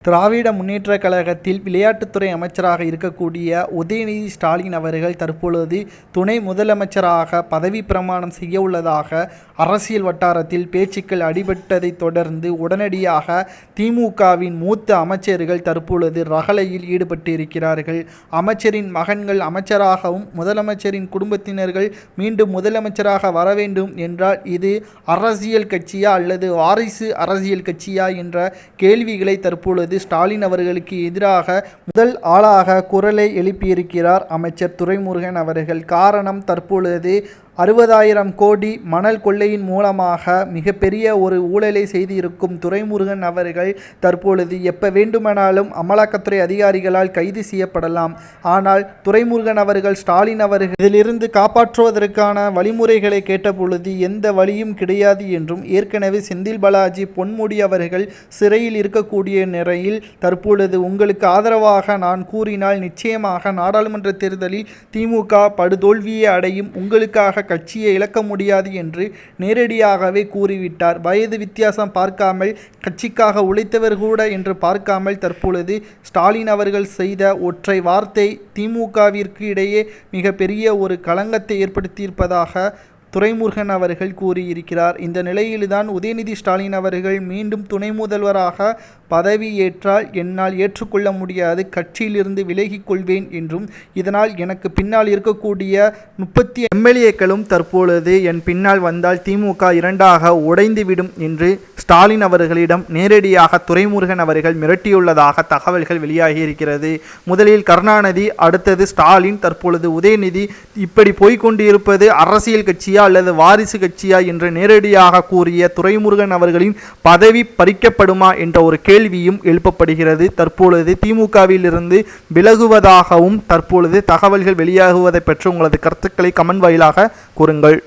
திராவிட முன்னேற்றக் கழகத்தில் விளையாட்டுத்துறை அமைச்சராக இருக்கக்கூடிய உதயநிதி ஸ்டாலின் அவர்கள் தற்பொழுது துணை முதலமைச்சராக பதவி பிரமாணம் செய்ய உள்ளதாக அரசியல் வட்டாரத்தில் பேச்சுக்கள் அடிபட்டதைத் தொடர்ந்து உடனடியாக திமுகவின் மூத்த அமைச்சர்கள் தற்பொழுது ரகளையில் ஈடுபட்டிருக்கிறார்கள். அமைச்சரின் மகன்கள் அமைச்சராகவும் முதலமைச்சரின் குடும்பத்தினர்கள் மீண்டும் முதலமைச்சராக வர வேண்டும் என்றால் இது அரசியல் கட்சியா அல்லது வாரிசு அரசியல் கட்சியா என்ற கேள்விகளை தற்பொழுது ஸ்டாலின் அவர்களுக்கு எதிராக முதல் ஆளாக குரலை எழுப்பியிருக்கிறார் அமைச்சர் துரைமுருகன் அவர்கள். காரணம், தற்பொழுது 60,000 கோடி மணல் கொள்ளையின் மூலமாக மிகப்பெரிய ஒரு ஊழலை செய்திருக்கும் துரைமுருகன் அவர்கள் தற்பொழுது எப்ப வேண்டுமானாலும் அமலாக்கத்துறை அதிகாரிகளால் கைது செய்யப்படலாம். ஆனால் துரைமுருகன் அவர்கள் ஸ்டாலின் அவர்கள் இதிலிருந்து காப்பாற்றுவதற்கான வழிமுறைகளை கேட்டபொழுது எந்த வழியும் கிடையாது என்றும், ஏற்கனவே செந்தில் பாலாஜி பொன்முடி அவர்கள் சிறையில் இருக்கக்கூடிய நிலையில் தற்பொழுது உங்களுக்கு ஆதரவாக நான் கூறினால் நிச்சயமாக நாடாளுமன்ற தேர்தலில் திமுக படுதோல்வியை அடையும், உங்களுக்காக கட்சியை இழக்க முடியாது என்று நேரடியாகவே கூறிவிட்டார். வயது வித்தியாசம் பார்க்காமல், கட்சிக்காக உழைத்தவர் கூட என்று பார்க்காமல் தற்பொழுது ஸ்டாலின் அவர்கள் செய்த ஒற்றை வார்த்தை திமுகவிற்கு இடையே மிகப்பெரிய ஒரு களங்கத்தை ஏற்படுத்தியிருப்பதாக துரைமுருகன் அவர்கள் கூறியிருக்கிறார். இந்த நிலையில்தான் உதயநிதி ஸ்டாலின் அவர்கள் மீண்டும் துணை முதல்வராக பதவி ஏற்றால் என்னால் ஏற்றுக்கொள்ள முடியாது, கட்சியிலிருந்து விலகிக் கொள்வேன் என்றும், இதனால் எனக்கு பின்னால் இருக்கக்கூடிய 30 எம்எல்ஏக்களும் தற்பொழுது என் பின்னால் வந்தால் திமுக இரண்டாக உடைந்துவிடும் என்று ஸ்டாலின் அவர்களிடம் நேரடியாக துரைமுருகன் அவர்கள் மிரட்டியுள்ளதாக தகவல்கள் வெளியாகி இருக்கிறது. முதலில் கருணாநிதி, அடுத்தது ஸ்டாலின், தற்பொழுது உதயநிதி. இப்படி போய்கொண்டிருப்பது அரசியல் கட்சியா அல்லது வாரிசு கட்சியா என்று நேரடியாக கூறிய துரைமுருகன் அவர்களின் பதவி பறிக்கப்படுமா என்ற ஒரு கேள்வியும் எழுப்பப்படுகிறது. தற்பொழுது திமுகவில் இருந்து விலகுவதாகவும் தற்பொழுது தகவல்கள் வெளியாகுவதை பற்றி உங்களது கருத்துக்களை கமெண்ட் வாயிலாக கூறுங்கள்.